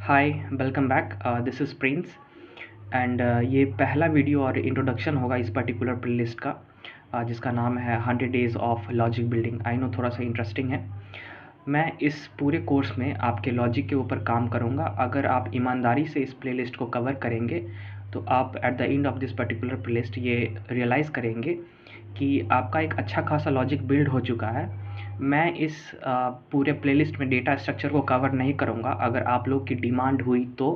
Hi, welcome back. This is Prince and ये पहला video और इंट्रोडक्शन होगा इस पर्टिकुलर प्लेलिस्ट का, जिसका नाम है 100 days of logic building. I know थोड़ा सा इंटरेस्टिंग है। मैं इस पूरे कोर्स में आपके लॉजिक के ऊपर काम करूँगा। अगर आप ईमानदारी से इस प्लेलिस्ट को कवर करेंगे तो आप at the end of this particular playlist ये रियलाइज़ करेंगे कि आपका एक अच्छा खासा लॉजिक बिल्ड हो चुका है। मैं इस पूरे प्लेलिस्ट में डेटा स्ट्रक्चर को कवर नहीं करूँगा। अगर आप लोग की डिमांड हुई तो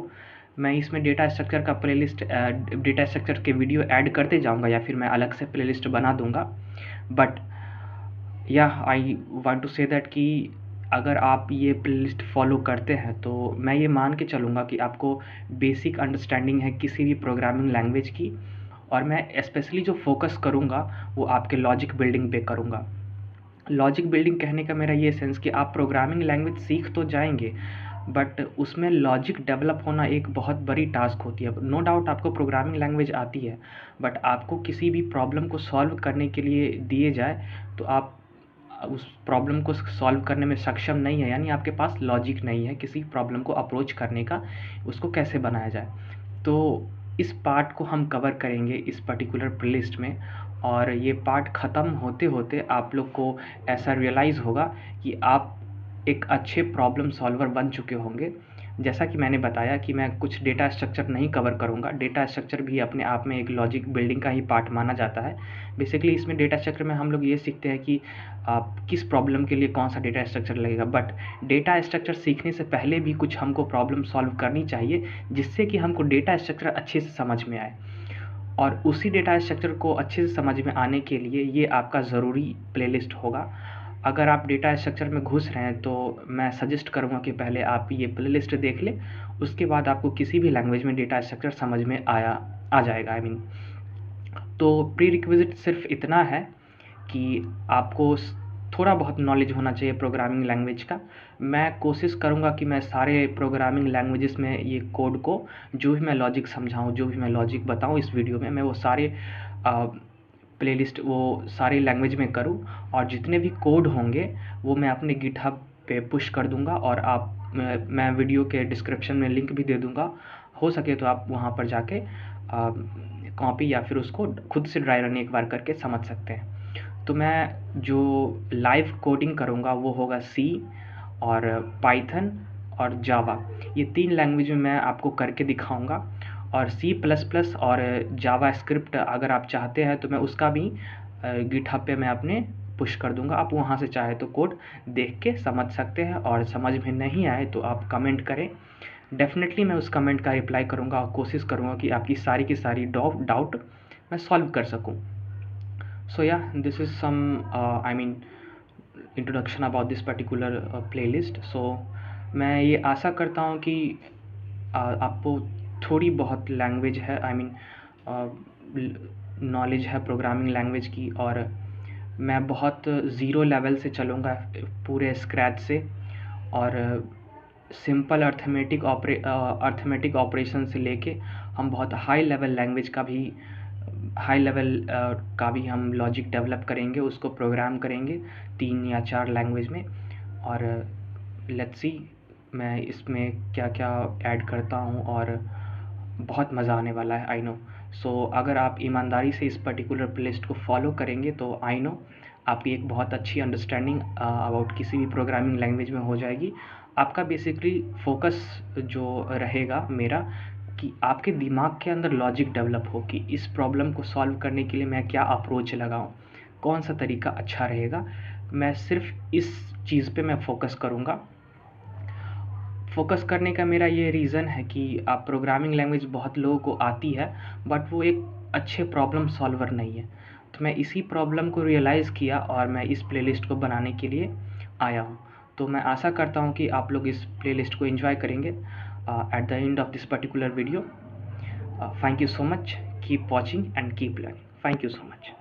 मैं इसमें डेटा स्ट्रक्चर का प्लेलिस्ट डेटा स्ट्रक्चर के वीडियो ऐड करते जाऊँगा या फिर मैं अलग से प्लेलिस्ट बना दूँगा। But yeah I want to say that कि अगर आप ये प्लेलिस्ट फॉलो करते हैं तो मैं ये मान के चलूँगा कि आपको बेसिक अंडरस्टैंडिंग है किसी भी प्रोग्रामिंग लैंग्वेज की, और मैं स्पेशली जो फोकस करूँगा वो आपके लॉजिक बिल्डिंग पे करूँगा। लॉजिक बिल्डिंग कहने का मेरा ये सेंस कि आप प्रोग्रामिंग लैंग्वेज सीख तो जाएंगे, बट उसमें लॉजिक डेवलप होना एक बहुत बड़ी टास्क होती है। नो डाउट आपको प्रोग्रामिंग लैंग्वेज आती है, बट आपको किसी भी प्रॉब्लम को सॉल्व करने के लिए दिए जाए तो आप उस प्रॉब्लम को सॉल्व करने में सक्षम नहीं है, यानी आपके पास लॉजिक नहीं है किसी प्रॉब्लम को अप्रोच करने का, उसको कैसे बनाया जाए। तो इस पार्ट को हम कवर करेंगे इस पर्टिकुलर प्लेलिस्ट में, और ये पार्ट ख़त्म होते होते आप लोग को ऐसा रियलाइज़ होगा कि आप एक अच्छे प्रॉब्लम सॉल्वर बन चुके होंगे। जैसा कि मैंने बताया कि मैं कुछ डेटा स्ट्रक्चर नहीं कवर करूँगा। डेटा स्ट्रक्चर भी अपने आप में एक लॉजिक बिल्डिंग का ही पार्ट माना जाता है। बेसिकली इसमें डेटा स्ट्रक्चर में हम लोग ये सीखते हैं कि आप किस प्रॉब्लम के लिए कौन सा डेटा स्ट्रक्चर लगेगा। बट डेटा स्ट्रक्चर सीखने से पहले भी कुछ हमको प्रॉब्लम सॉल्व करनी चाहिए, जिससे कि हमको डेटा स्ट्रक्चर अच्छे से समझ में आए। और उसी डेटा स्ट्रक्चर को अच्छे से समझ में आने के लिए ये आपका ज़रूरी प्लेलिस्ट होगा। अगर आप डेटा स्ट्रक्चर में घुस रहे हैं तो मैं सजेस्ट करूँगा कि पहले आप ये प्लेलिस्ट देख लें, उसके बाद आपको किसी भी लैंग्वेज में डेटा स्ट्रक्चर समझ में आ जाएगा। आई मीन, तो प्री रिक्विजिट सिर्फ इतना है कि आपको थोड़ा बहुत नॉलेज होना चाहिए प्रोग्रामिंग लैंग्वेज का। मैं कोशिश करूँगा कि मैं सारे प्रोग्रामिंग लैंग्वेजेस में ये कोड को, जो भी मैं लॉजिक समझाऊँ, जो भी मैं लॉजिक बताऊँ इस वीडियो में, मैं वो सारे प्लेलिस्ट वो सारे लैंग्वेज में करूँ, और जितने भी कोड होंगे वो मैं अपने गिटहब पे पुश कर दूँगा, और मैं वीडियो के डिस्क्रिप्शन में लिंक भी दे दूँगा। हो सके तो आप वहाँ पर जाके कॉपी या फिर उसको खुद से ड्राई रन एक बार करके समझ सकते हैं। तो मैं जो लाइव कोडिंग करूँगा वो होगा सी और पाइथन और जावा। ये 3 लैंग्वेज में मैं आपको करके दिखाऊँगा। और सी प्लस प्लस और जावा स्क्रिप्ट अगर आप चाहते हैं तो मैं उसका भी गिटहब पे मैं अपने पुश कर दूँगा। आप वहाँ से चाहे तो कोड देख के समझ सकते हैं, और समझ में नहीं आए तो आप कमेंट करें। डेफ़िनेटली मैं उस कमेंट का रिप्लाई करूँगा और कोशिश करूँगा कि आपकी सारी की सारी डाउट मैं सॉल्व कर सकूँ। So yeah, this is some I mean introduction about this particular playlist. So मैं ये आशा करता हूँ कि आपको थोड़ी बहुत लैंग्वेज है, आई मीन नॉलेज है प्रोग्रामिंग लैंग्वेज की, और मैं बहुत ज़ीरो लेवल से चलूँगा पूरे स्क्रैच से, और सिंपल अर्थमेटिक ऑपरेशन से लेके हम बहुत हाई लेवल का भी हम लॉजिक डेवलप करेंगे, उसको प्रोग्राम करेंगे 3 या 4 लैंग्वेज में। और लेट्स सी मैं इसमें क्या क्या ऐड करता हूँ, और बहुत मज़ा आने वाला है, आई नो। सो अगर आप ईमानदारी से इस पर्टिकुलर प्लेलिस्ट को फॉलो करेंगे तो आई नो आपकी एक बहुत अच्छी अंडरस्टैंडिंग अबाउट किसी भी प्रोग्रामिंग लैंग्वेज में हो जाएगी। आपका बेसिकली फोकस जो रहेगा मेरा, कि आपके दिमाग के अंदर लॉजिक डेवलप हो कि इस प्रॉब्लम को सॉल्व करने के लिए मैं क्या अप्रोच लगाऊं, कौन सा तरीका अच्छा रहेगा। मैं सिर्फ इस चीज़ पे मैं फोकस करूँगा। फोकस करने का मेरा ये रीज़न है कि आप प्रोग्रामिंग लैंग्वेज बहुत लोगों को आती है, बट वो एक अच्छे प्रॉब्लम सॉल्वर नहीं है। तो मैं इसी प्रॉब्लम को रियलाइज़ किया और मैं इस प्लेलिस्ट को बनाने के लिए आया हूँ। तो मैं आशा करता हूँ कि आप लोग इस प्लेलिस्ट को एंजॉय करेंगे at the end of this particular video. Thank you so much, keep watching and keep learning. Thank you so much.